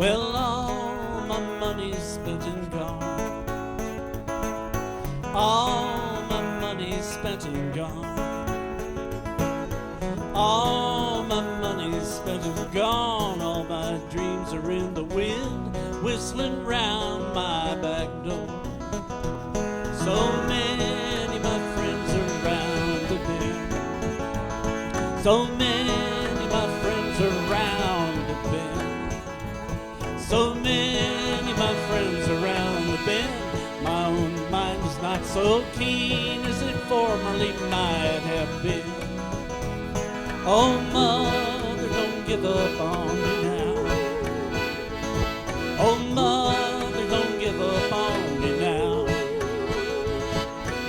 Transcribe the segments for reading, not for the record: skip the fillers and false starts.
Well, all my money's spent and gone. All my money's spent and gone. All my money's spent and gone. All my dreams are in the wind, whistling round my back door. So many my friends around the bend. So many my friends around the bend. So many my friends around the bend. My own mind is not so keen as it formerly might have been. Oh, mother, don't give up on me now. Oh, mother, don't give up on me now.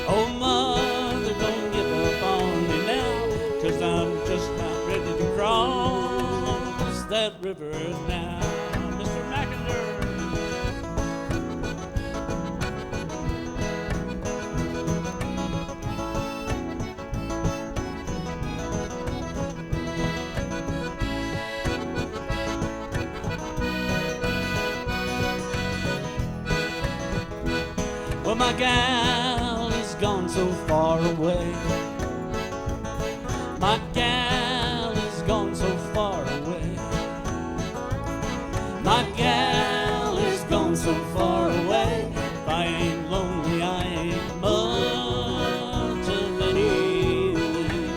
Oh, mother, don't give up on me now, 'cause I'm just not ready to cross that river now. Mr. Mackender. Well, my gal is gone so far away. My gal is gone so far away. My gal is gone so far away. If I ain't lonely, I ain't much of anything.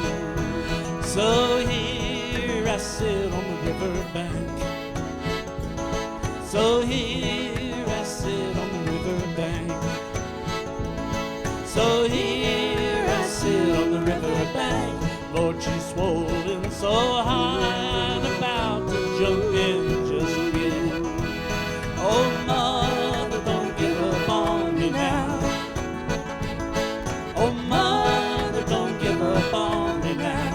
So here I sit on the riverbank. So here I sit on the riverbank. So here I sit on the riverbank. Lord, she's swollen so high and about to jump in just again. Oh, mother, don't give up on me now. Oh, mother, don't give up on me now.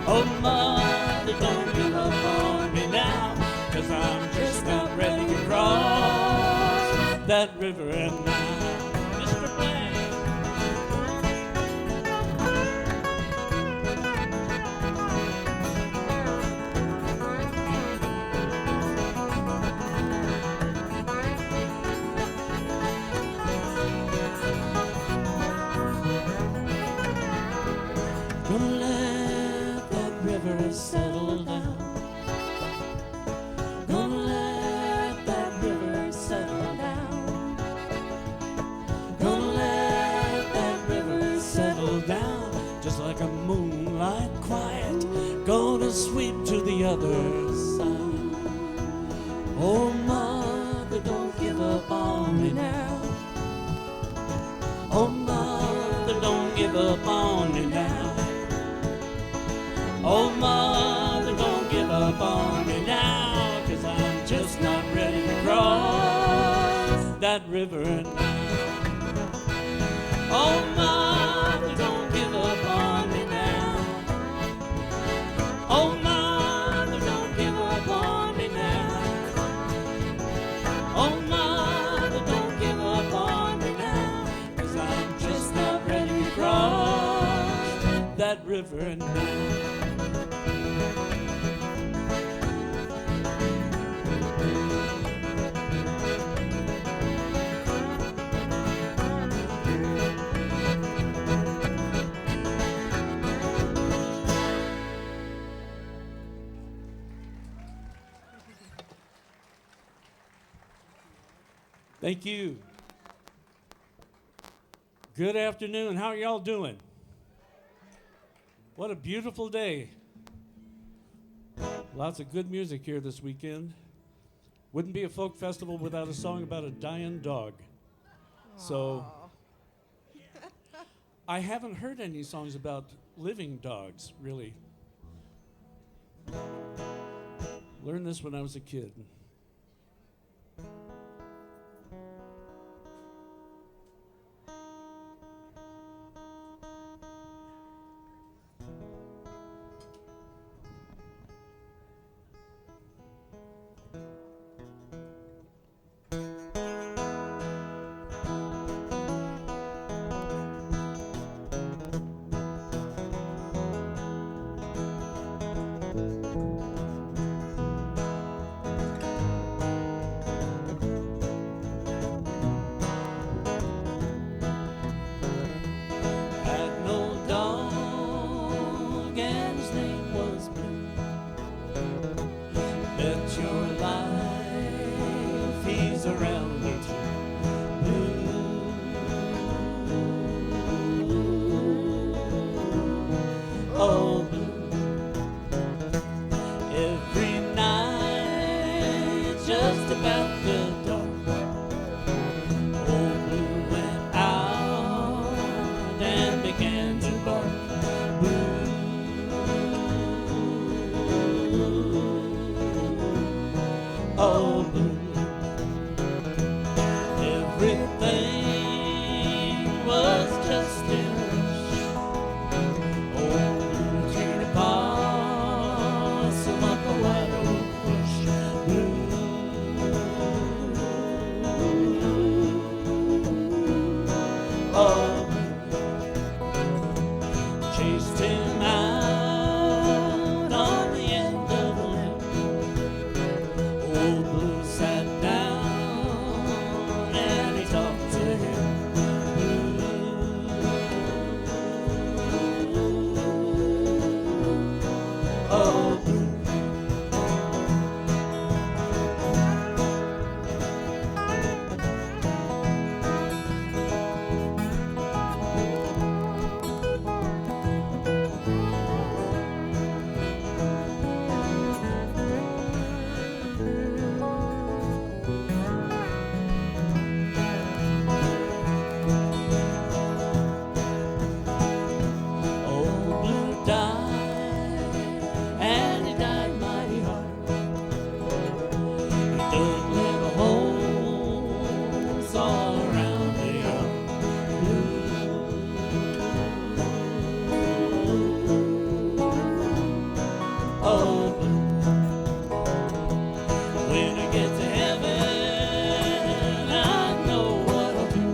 Oh, mother, don't give up on me now, 'cause I'm just not ready to cross that river now. Gonna let that river settle down. Gonna let that river settle down. Gonna let that river settle down, just like a moonlight quiet, gonna sweep to the other side. Oh, mother, don't give up on me now. Oh, mother, don't give up on me now. Oh, mother, don't give up on me now, 'cause I'm just not ready to cross that river now. Oh, mother, don't give up on me now. Oh, mother, don't give up on me now. Oh, mother, don't give up on me now, 'cause I'm just not ready to cross that river now. Thank you. Good afternoon. How are y'all doing? What a beautiful day. Lots of good music here this weekend. Wouldn't be a folk festival without a song about a dying dog. So I haven't heard any songs about living dogs, really. Learned this when I was a kid. about the dark. Old Blue went out and began to bark. Oh, Blue. Everything was just in a rush. Old Blue treed a possum up a wide oak bush. Blue. Oh, Blue. Chased him out on the end of a limb. Old Blue sat down and he talked to him. Oh, Blue. Old Blue died, and he died mighty hard. He dug little holes all around the yard. Oh, Blue. When I get to heaven, I know what I'll do.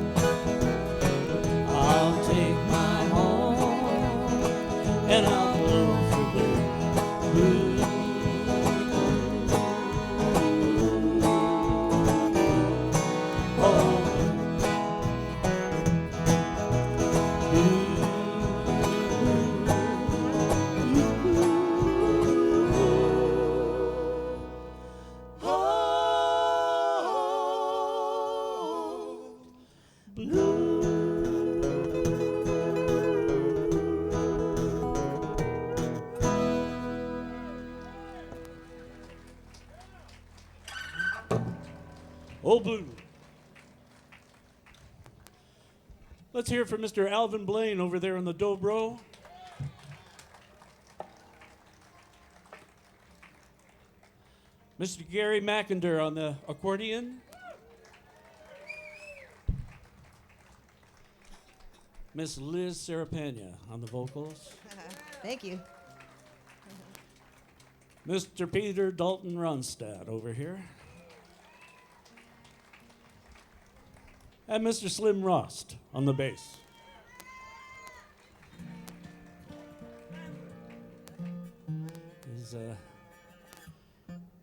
I'll take my horn and I'll blow for Blue. Blue. Oh, Old Blue. Let's hear from Mr. Alvin Blaine over there in the dobro. Mr. Gary Mackender on the accordion. Miss Liz Cerepanya on the vocals. Thank you. Mr. Peter Dalton Ronstadt over here. And Mr. Slim Rost on the bass.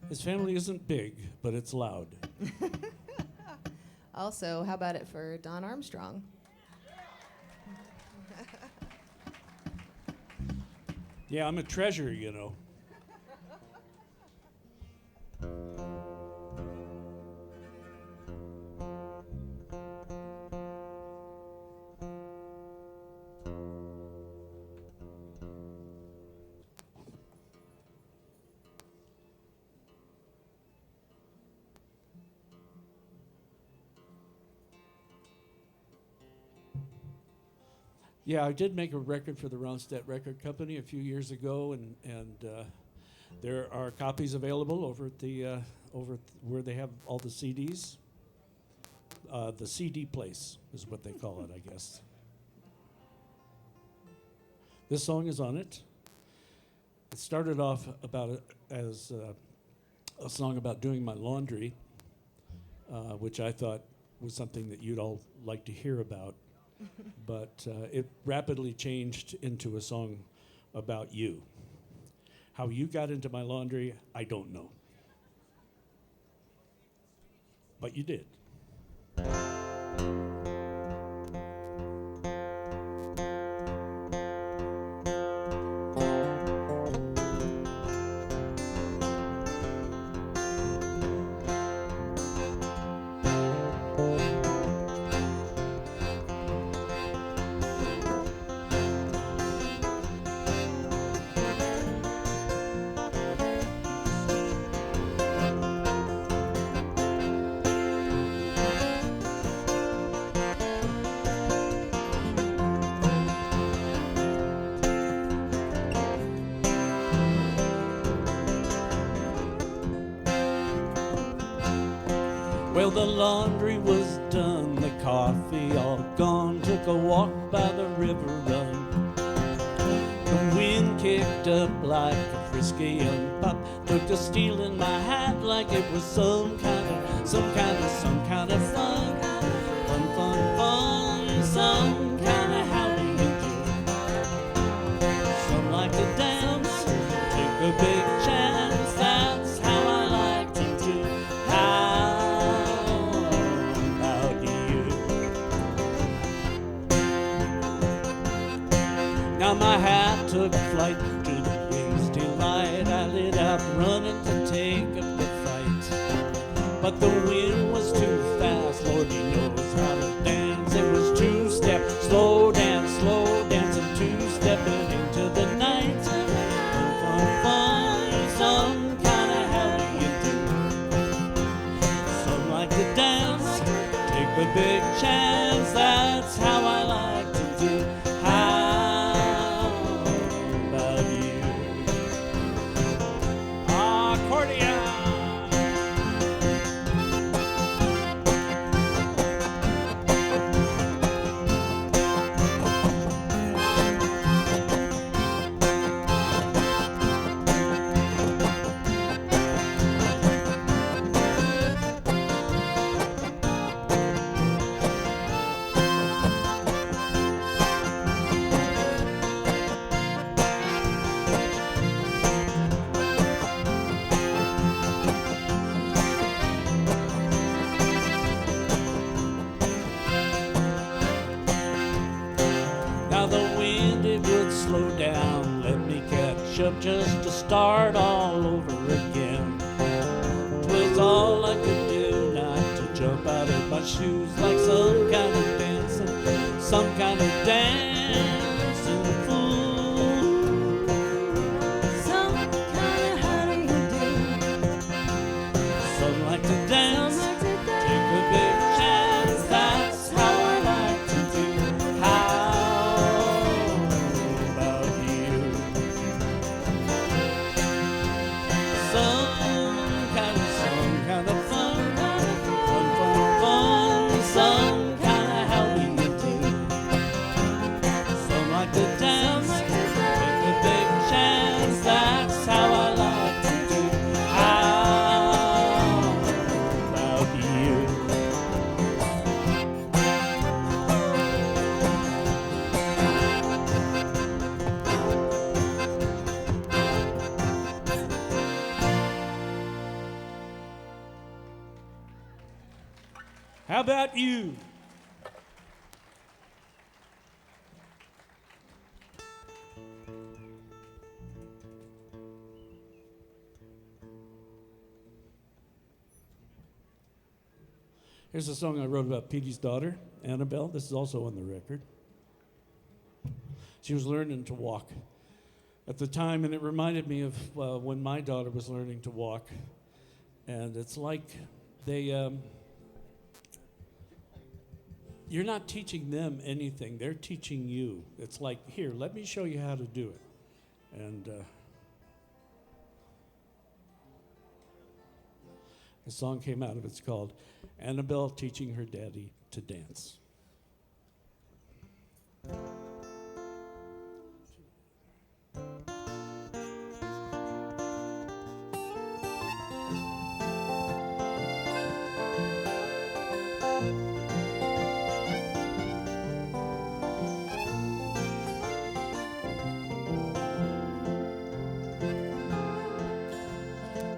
His family isn't big, but it's loud. Also, how about it for Don Armstrong? Yeah, I'm a treasure, you know. Yeah, I did make a record for the Ronstadt Record Company a few years ago, and there are copies available over at the where they have all the CDs. The CD place is what they call it, I guess. This song is on it. It started off as a song about doing my laundry, which I thought was something that you'd all like to hear about. But it rapidly changed into a song about you. How you got into my laundry, I don't know. But you did. Well, the laundry was done, the coffee all gone. Took a walk by the river run. The wind kicked up like a frisky young pup. Took to stealing my hat like it was some kind of fun. Fun, some kind of howdy you do. Some like to dance, take a big chance. That's how I like to do. How about you? Now my hat took flight to the wind's delight. I lit out running to take up the fight, but the wind was too fast. Lord, he knows how to dance. It was two-step, slow dance, and two-stepping into the night. Fun, some kind of how do you do? Some like to dance, take a big chance. That's how I like to do. How about you? Accordion. Slow down, let me catch up just to start all over again. 'Twas all I could do not to jump out of my shoes like some kind of dancing, some kind of dancing fool. Some kind of how do you do? Some like to dance, take a big chance. That's how I like to do. How How about you? Here's a song I wrote about Petey's daughter, Annabelle. This is also on the record. She was learning to walk at the time, and it reminded me of when my daughter was learning to walk. And it's like you're not teaching them anything. They're teaching you. It's like, here, let me show you how to do it. And a song came out of it. It's called Annabelle Teaching Her Daddy to Dance.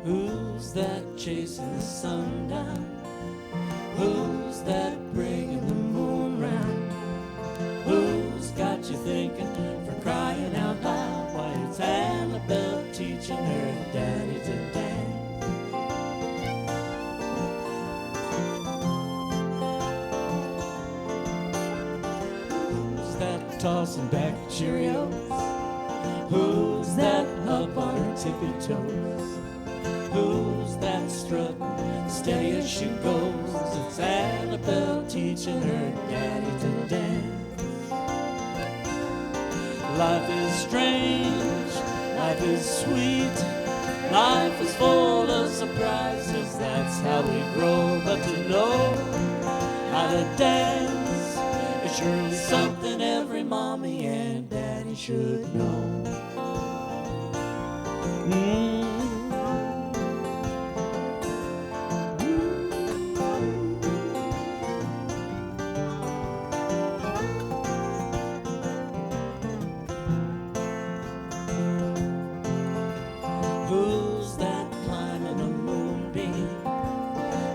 Who's that chasing the sun down? Who's that bringing the moon round? Who's got you thinking for crying out loud? Why, it's Annabelle teaching her daddy to dance. Who's that tossing back Cheerios? Who's that up on her tippy toes? Who's that strutting steady as she goes? It's Annabelle teaching her daddy to dance. Life is strange, life is sweet, Life is full of surprises, that's how we grow. But to know how to dance is surely something every mommy and daddy should know. Who's that climbing a moonbeam?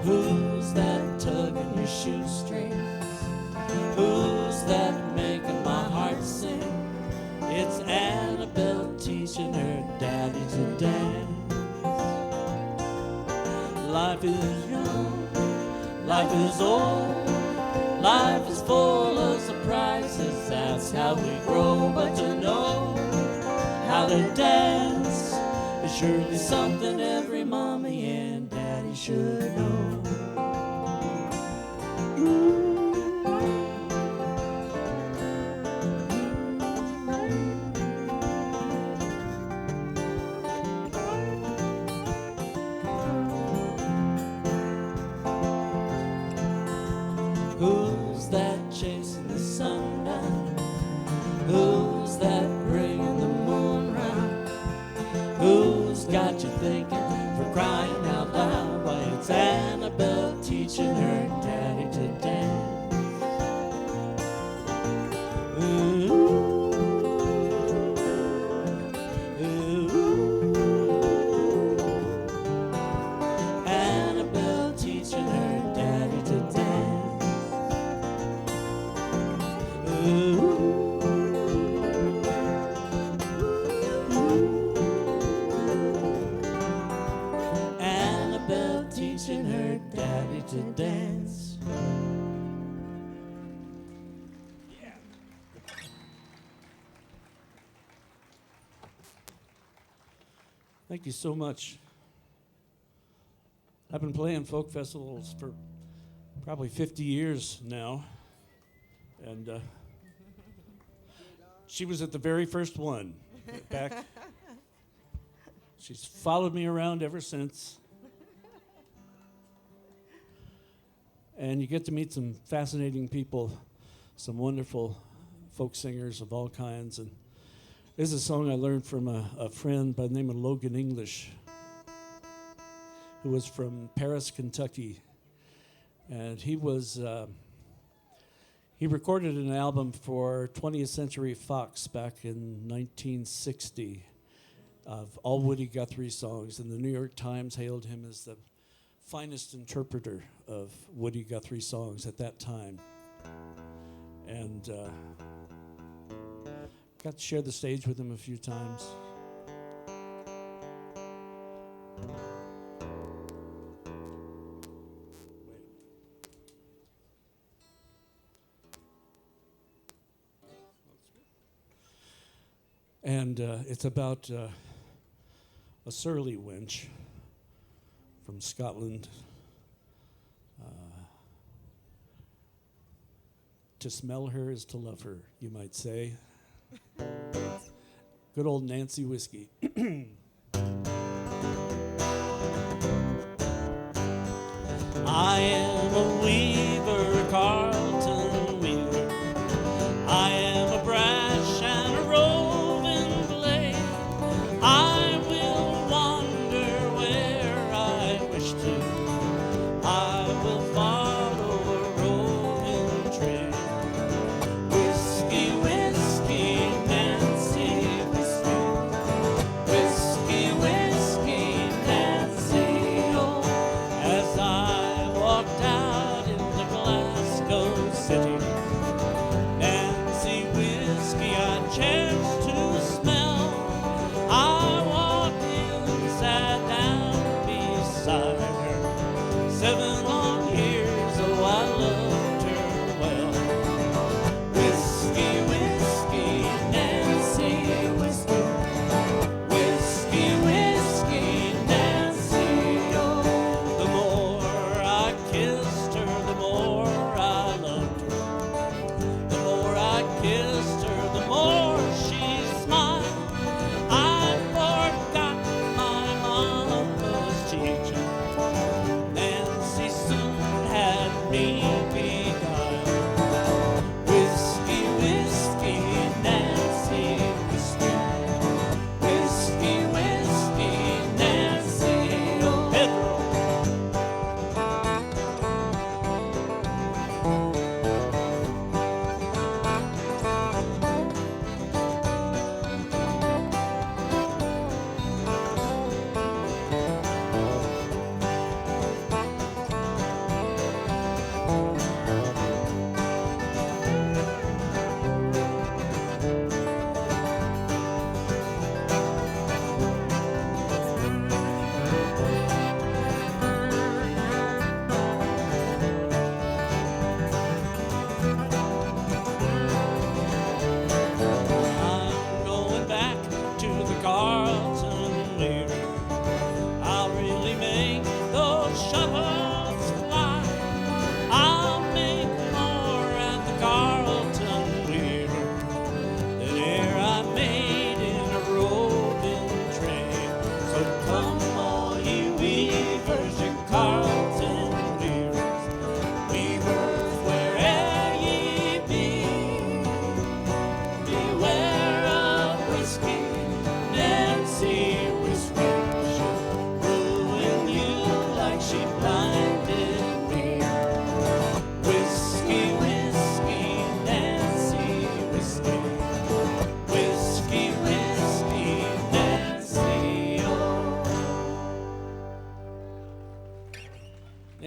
Who's that tugging your shoestrings? Who's that making my heart sing? It's Annabelle teaching her daddy to dance. Life is young, life is old, life is full of surprises, that's how we grow. But to know how to dance is surely something every mommy and daddy should know. Who's that chasing the sun down? Who's that bringing the moon round? Who's got you thinking for crying out loud? Why, it's Annabelle teaching her daddy to dance. Ooh, ooh. Annabelle teaching her daddy to dance. Ooh. Teaching her daddy to dance. Yeah. Thank you so much. I've been playing folk festivals for probably 50 years now, and she was at the very first one back. She's followed me around ever since. And you get to meet some fascinating people, some wonderful folk singers of all kinds. And this is a song I learned from a friend by the name of Logan English, who was from Paris, Kentucky. And he recorded an album for 20th Century Fox back in 1960 of all Woody Guthrie songs. And the New York Times hailed him as the finest interpreter of Woody Guthrie songs at that time. And got to share the stage with him a few times. And it's about a surly wench from Scotland. To smell her is to love her, you might say. Good old Nancy Whiskey. I am a weaver, Carlton weaver. I am a brash and a roving blade. I will wander where I wish to. I will follow a roving trail. Whiskey, whiskey, Nancy whiskey. Whiskey, whiskey, Nancy, oh. As I walked out in the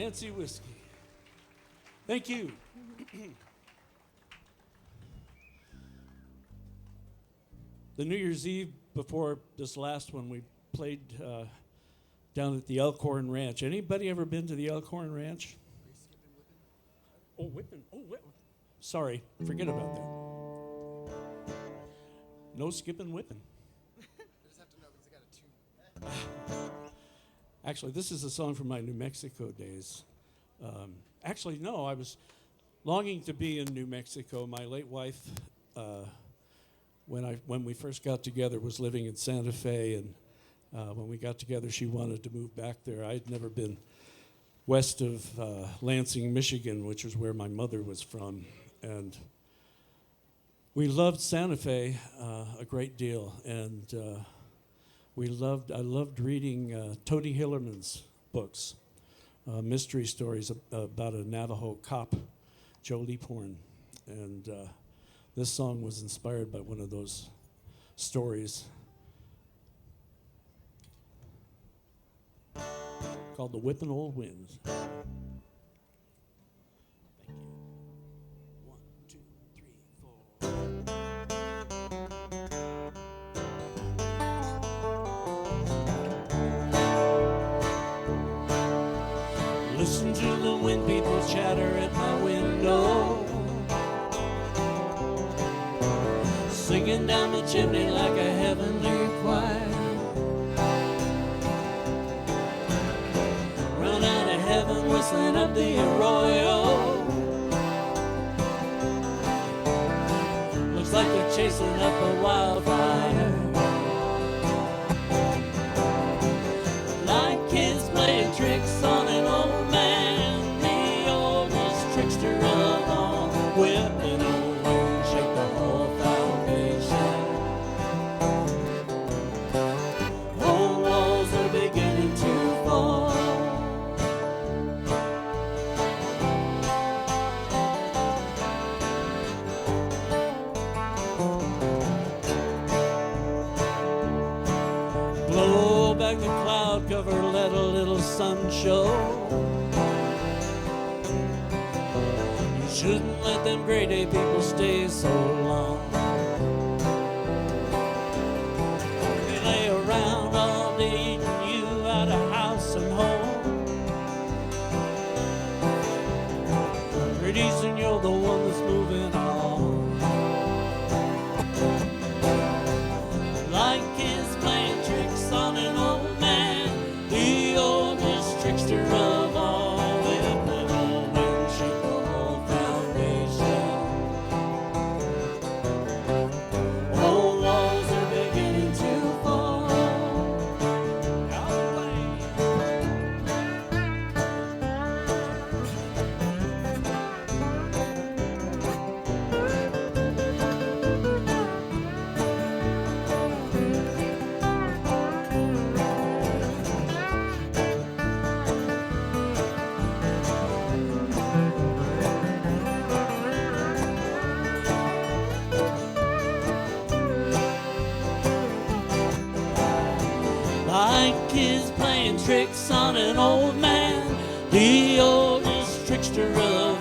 Nancy Whiskey. Thank you. The New Year's Eve before this last one, we played down at the Elkhorn Ranch. Anybody ever been to the Elkhorn Ranch? Oh, Whippin'. Oh, Whippin'. Sorry, forget about that. No skipping whipping. I just have to know because I got a tune. Actually, this is a song from my New Mexico days. Actually, no, I was longing to be in New Mexico. My late wife, when we first got together, was living in Santa Fe, and when we got together, she wanted to move back there. I had never been west of Lansing, Michigan, which is where my mother was from, and we loved Santa Fe a great deal, and I loved reading Tony Hillerman's books, mystery stories about a Navajo cop, Joe Leaphorn, and this song was inspired by one of those stories called The Whippin' Old Winds. Thank you. 1, 2, 3, 4. Listen to the wind people chatter at my window, singing down the chimney like a heavenly choir. Run out of heaven, whistling up the arroyo. Looks like they're chasing up a wildfire. Like kids playing tricks on an old man, the oldest trickster of all. Whipping old wind, shake the whole foundation. Old walls are beginning to fall. Blow back the cloud cover, let a little sun show. You shouldn't let them gray day people stay so long. They lay around all day eating you out of house and home. Pretty soon you're the one that's moving on. Like kids playing tricks on an old man, the oldest trickster of all. Whipping old wind, shake the whole foundation. Old walls are beginning to fall. Like kids playing tricks on an old man, the oldest trickster of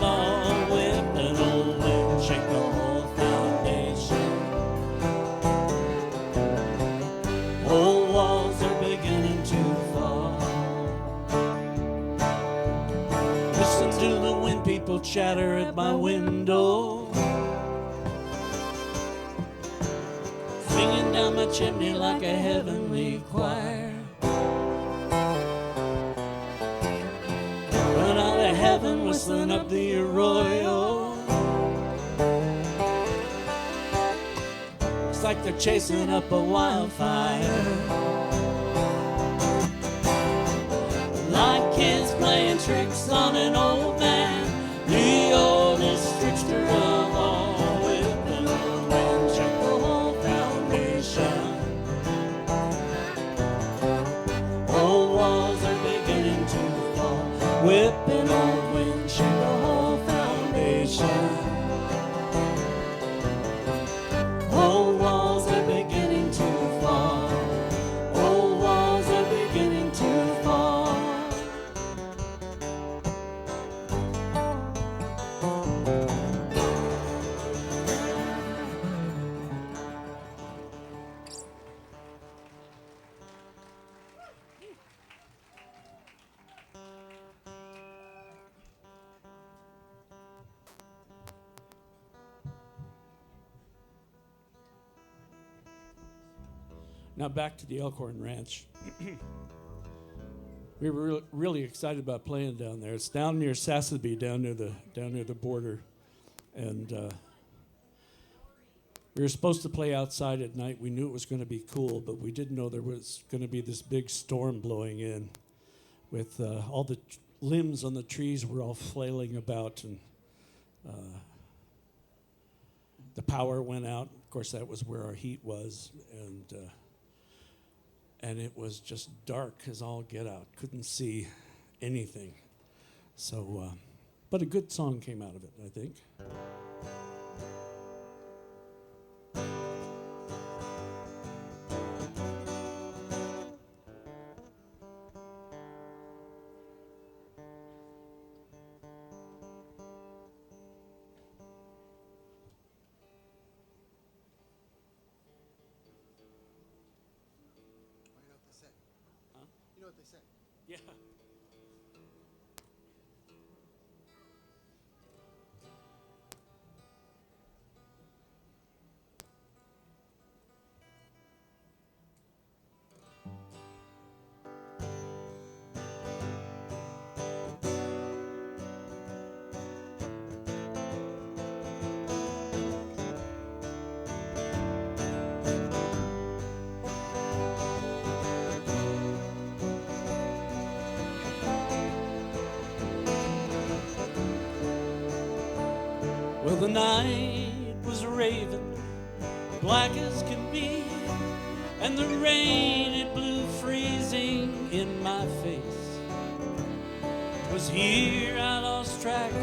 to the wind, people chatter at my window, singing down my chimney like a heavenly choir. Run out of heaven, whistling up the arroyo. It's like they're chasing up a wildfire. Like kids playing tricks on an old man, the oldest trickster of all, whipping the wind, shook the whole foundation. Old walls are beginning to fall, whipping old wind, shook the whole foundation. Old walls are beginning to fall, old walls are beginning to fall. Now back to the Elkhorn Ranch. We were really excited about playing down there. It's down near Sassabee, down near the border, and we were supposed to play outside at night. We knew it was going to be cool, but we didn't know there was going to be this big storm blowing in, with all the limbs on the trees were all flailing about, and the power went out. Of course, that was where our heat was, and it was just dark as all get out. Couldn't see anything. So, but a good song came out of it, I think. You know what they say? Yeah. Well, the night was raving, black as can be, and the rain, it blew freezing in my face. 'Twas here I lost track,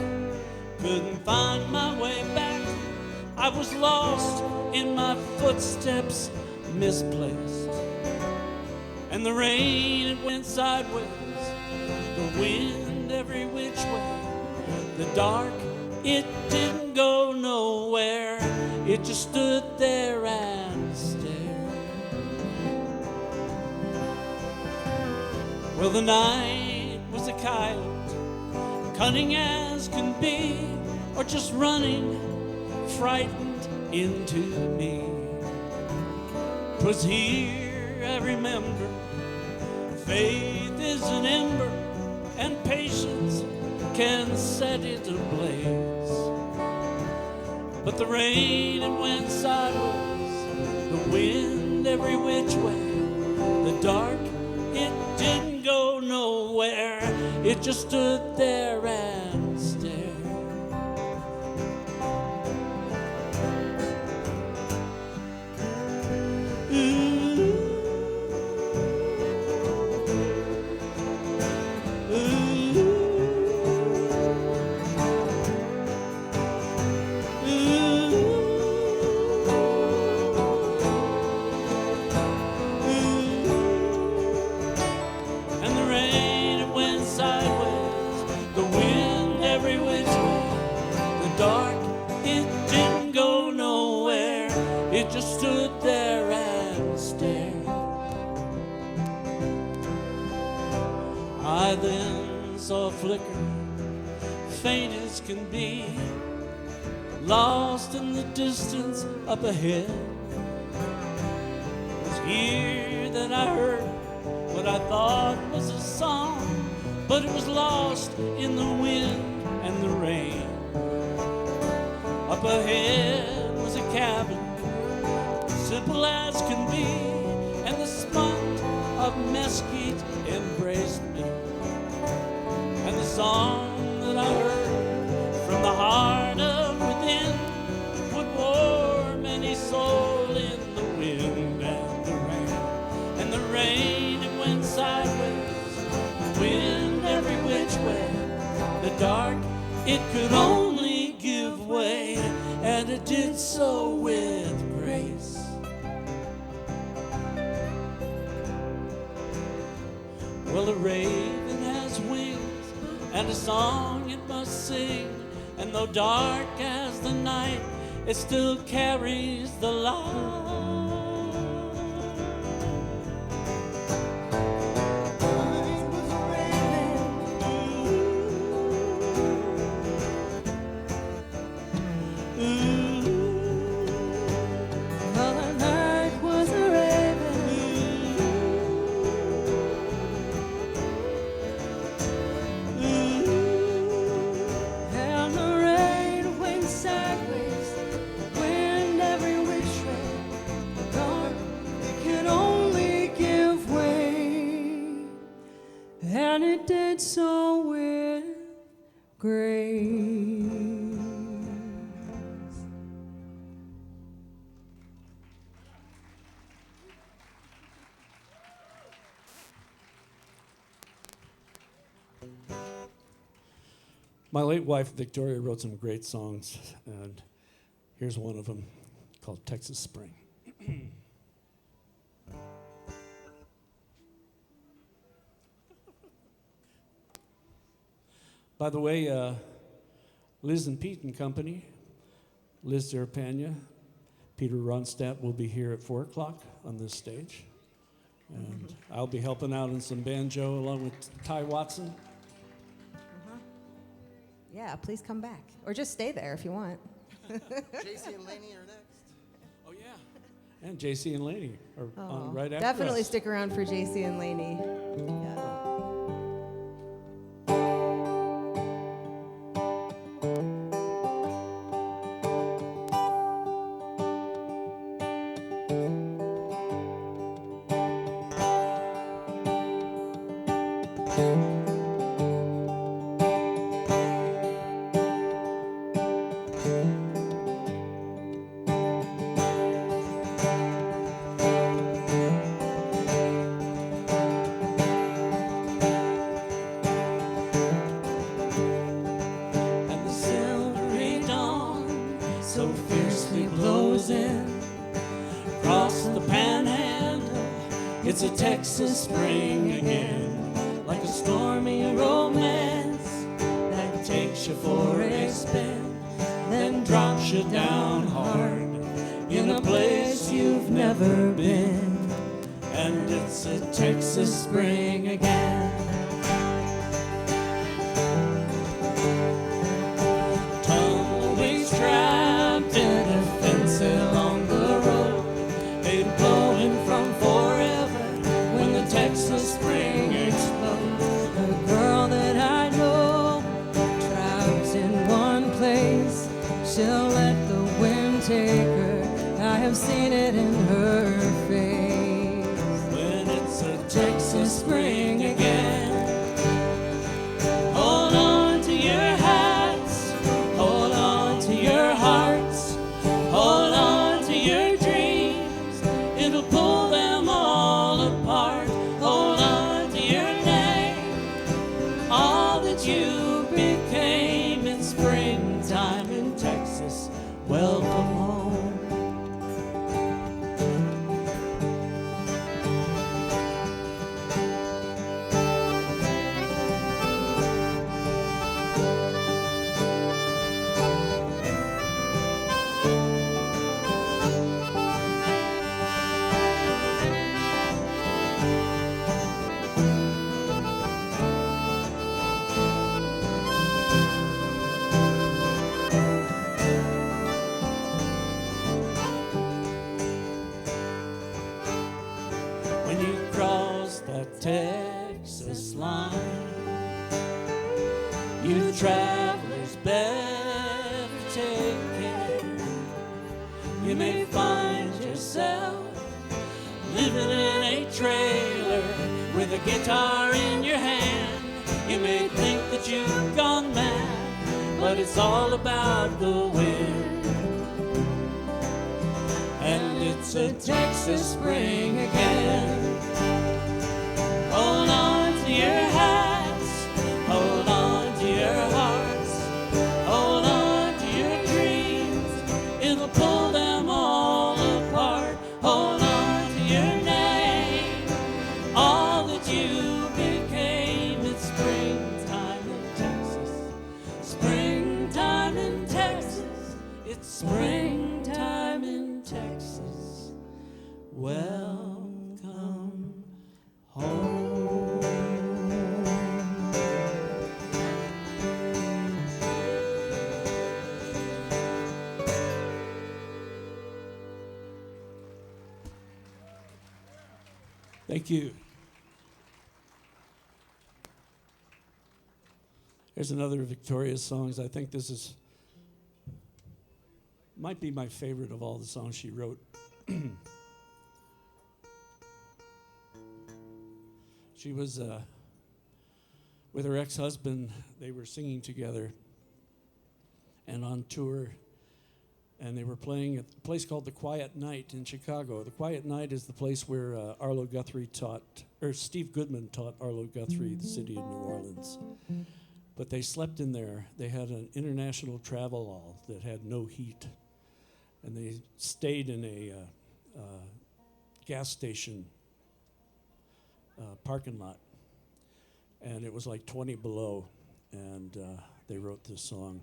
couldn't find my way back. I was lost in my footsteps, misplaced. And the rain, it went sideways, the wind every which way. The dark, it didn't go nowhere, it just stood there and stared. Well, the night was a coyote, cunning as can be, or just running, frightened into me. 'Twas here I remember, faith is an ember, and patience can set it ablaze. But the rain, it went sideways, the wind every which way. The dark, it didn't go nowhere, it just stood there and stared. And the rain, it went sideways, the wind faint as can be, lost in the distance up ahead. It was here that I heard what I thought was a song, but it was lost in the wind and the rain. Up ahead was a cabin, simple as can be, and the smut of mesquite embraced me. And the song that I heard from the heart of within would warm any soul in the wind and the rain. And the rain, it went sideways, the wind every which way. The dark, it could only give way, and it did so with grace. Well, a raven has wings, and a song it must sing, and though dark as the night, it still carries the light. So with grace. My late wife, Victoria, wrote some great songs, and here's one of them called Texas Spring. By the way, Liz and Pete and Company, Liz Cerepanya, Peter Ronstadt will be here at 4 o'clock on this stage. And I'll be helping out in some banjo along with Ty Watson. Yeah, please come back. Or just stay there if you want. JC and Laney are next. Oh, yeah. And JC and Laney are on right after Definitely us. stick around for JC and Laney. Yeah. It's a Texas spring again, like a stormy romance that takes you for a spin, then drops you down hard in a place you've never been. And it's a Texas spring again. Tumbleweeds trapped in a fence along the road, they blowing from forever when the Texas spring explodes. A girl that I know, trapped in one place, she'll let the wind take her. I have seen it in her face. When it's a Texas spring again, hold on to your hats, hold on to your hearts, hold on to your dreams. It'll pull them all apart. Hold on to your name, all that you became in springtime in Texas. Welcome home. better take care. You may find yourself living in a trailer with a guitar in your hand. You may think that you've gone mad, but it's all about the wind. And it's a Texas spring again. Hold on to your hats, hold on to your hearts, hold on to your dreams, it'll pull them all apart. Hold on to your name, all that you became. It's springtime in Texas, springtime in Texas, it's springtime in Texas. Welcome home. Thank you. Here's another of Victoria's songs. I think this is might be my favorite of all the songs she wrote. She was with her ex-husband. They were singing together and on tour, and they were playing at a place called the Quiet Night in Chicago. The Quiet Night is the place where Arlo Guthrie Steve Goodman taught Arlo Guthrie the city of New Orleans. But they slept in there. They had an international travel hall that had no heat, and they stayed in a gas station parking lot, and it was like 20 below, and they wrote this song.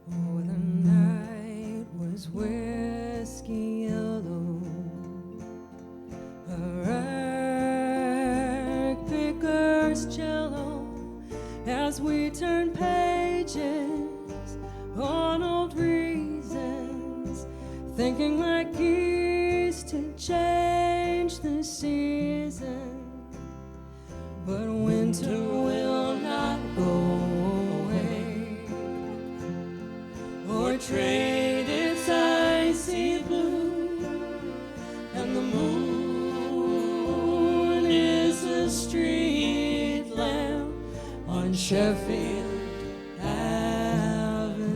Oh, the night was whiskey yellow, a rag picker's cello, as we turn pages on old reasons, thinking like keys to change the season. But winter will not go away or trade its icy blue, and the moon is a street lamp on Sheffield Avenue.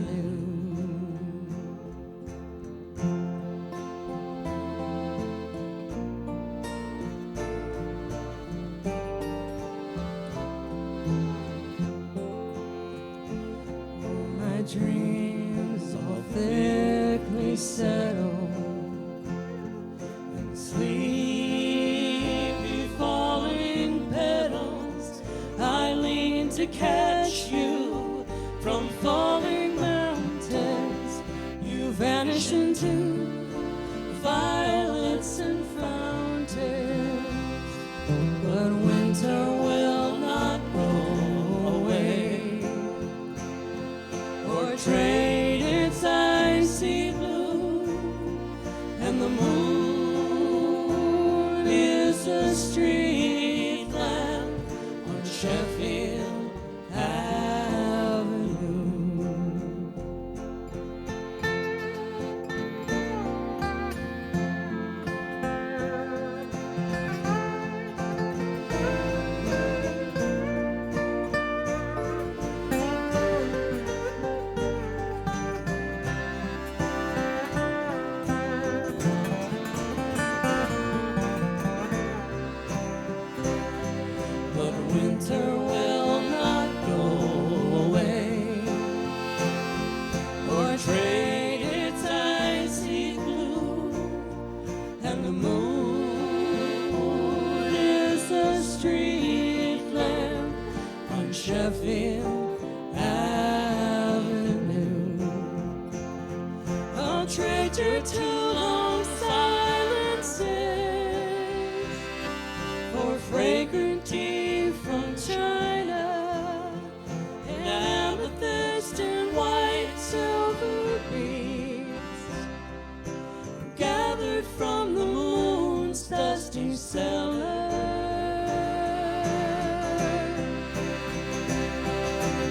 Oh, my dreams all thickly settle, and sleepy falling petals, I lean to catch you from falling mountains. You vanish into violets and fountains, but winter will not go away or trade its icy blue, and the moon is a street lamp on Sheffield Avenue. But winter will not go away or trade its icy blue, and the moon is a street lamp on Sheffield Avenue. I'll trade your two long silences for fragrant tea from China and dusty cellar.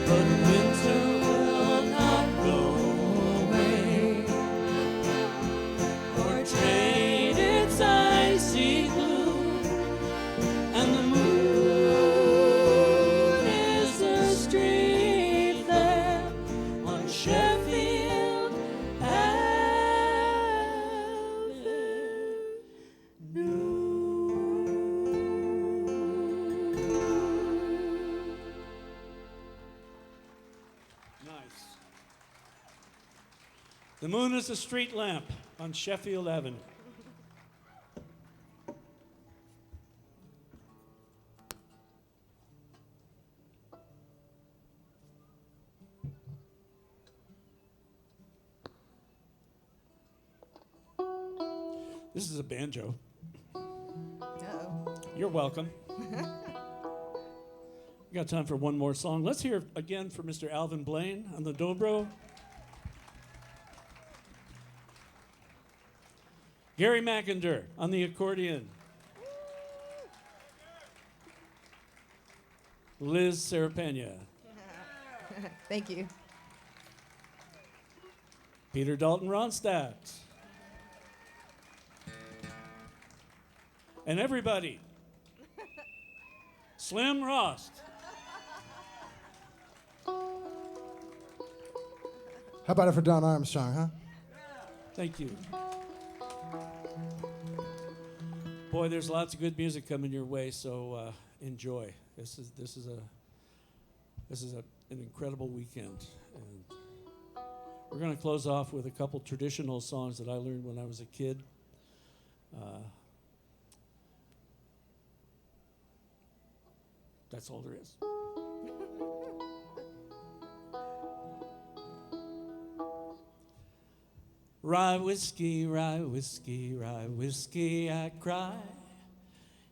But winter will not go away or trade its icy gloom, and the moon is a street lamp on Sheffield The moon is a street lamp on Sheffield Avenue. This is a banjo. Uh-oh. You're welcome. We got time for one more song. Let's hear again for Mr. Alvin Blaine on the dobro. Gary Mackender on the accordion. Liz Cerepanya. Thank you. Peter Dalton Ronstadt. And everybody, Slim Rost. How about it for Don Armstrong, huh? Thank you. Boy, there's lots of good music coming your way, so enjoy. This is an incredible weekend, and we're going to close off with a couple traditional songs that I learned when I was a kid. That's all there is. Rye whiskey, rye whiskey, rye whiskey, I cry.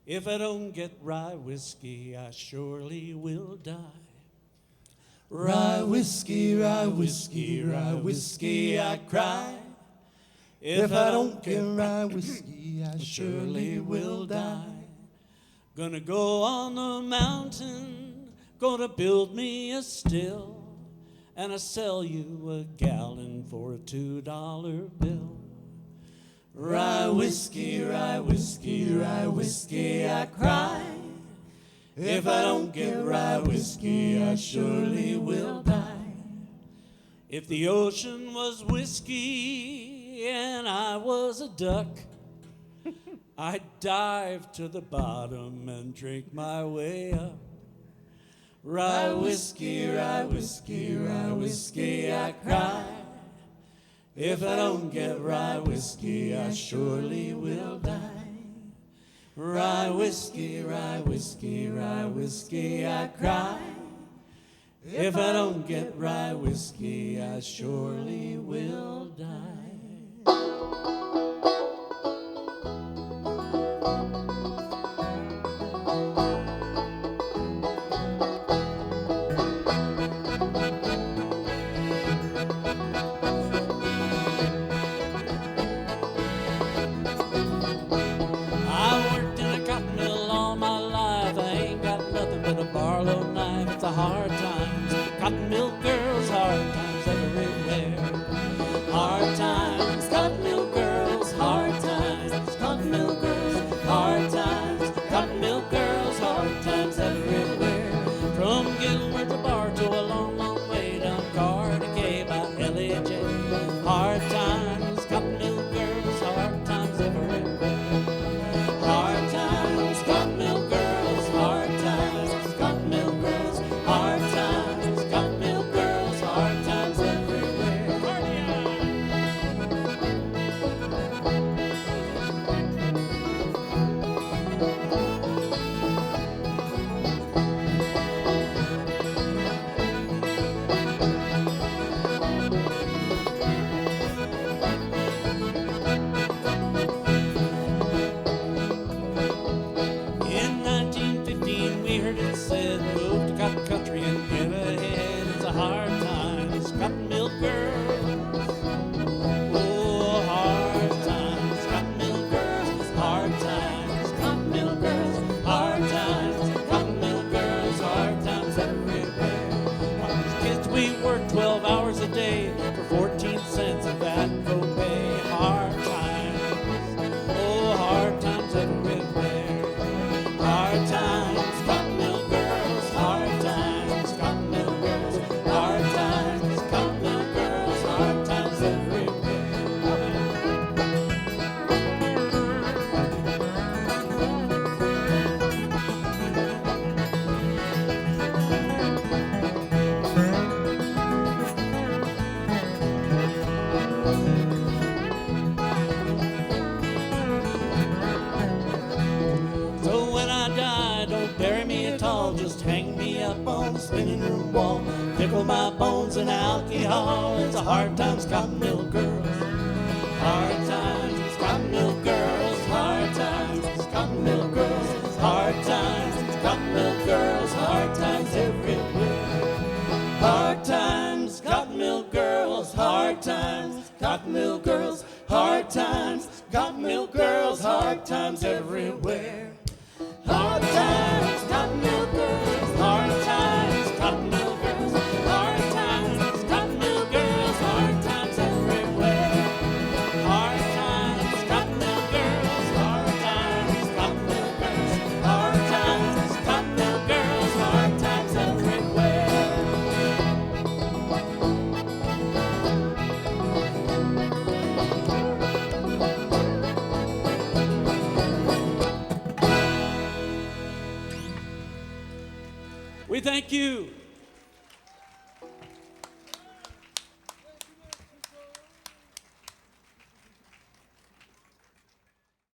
If I don't get rye whiskey, I surely will die. Rye whiskey, rye whiskey, rye whiskey, I cry. If I don't get rye whiskey, I surely will die. Gonna go on the mountain, gonna build me a still, and I sell you a gallon for a $2 bill. Rye whiskey, rye whiskey, rye whiskey, I cry. If I don't get rye whiskey, I surely will die. If the ocean was whiskey and I was a duck, I'd dive to the bottom and drink my way up. Rye whiskey, rye whiskey, rye whiskey, I cry. If I don't get rye whiskey, I surely will die. Rye whiskey, rye whiskey, rye whiskey, I cry. If I don't get rye whiskey, I surely will die. Hard times, cotton mill girls, hard times everywhere. Hard times, cotton mill girls, hard times, cotton mill girls, hard times, cotton mill girls, hard times everywhere. From Gilbert to Bartow, a long, long way down Carnegie by L.A.J. Hard times, cotton mill girls, hard times everywhere. Hard times, cotton mill girls, hard times, cotton mill girls. Hard times, cotton mill girls, hard times everywhere. In 1915, we heard it said, move to cotton country and get ahead. It's a hard times, cotton mill girls. Oh, hard times, cotton mill girls. Hard times, we work 12 hours a day for 14 cents of that copay. Hard times, oh, hard times everywhere. Hard times, cotton mill girls, hard times, cotton mill girls, hard times, cotton mill girls, hard times everywhere. So when I die, don't bury me at all, just hang me up on the spinning room wall. Pickle my bones in alcohol. It's a hard times, cotton mill girls. Hard times, cotton mill girls. Hard times, cotton mill girls. Hard times, cotton mill girls. Hard times everywhere. Hard times, cotton mill girls. Hard times, cotton mill girls. Hard times, cotton mill girls. Hard times everywhere. Hard times, cotton mill girls.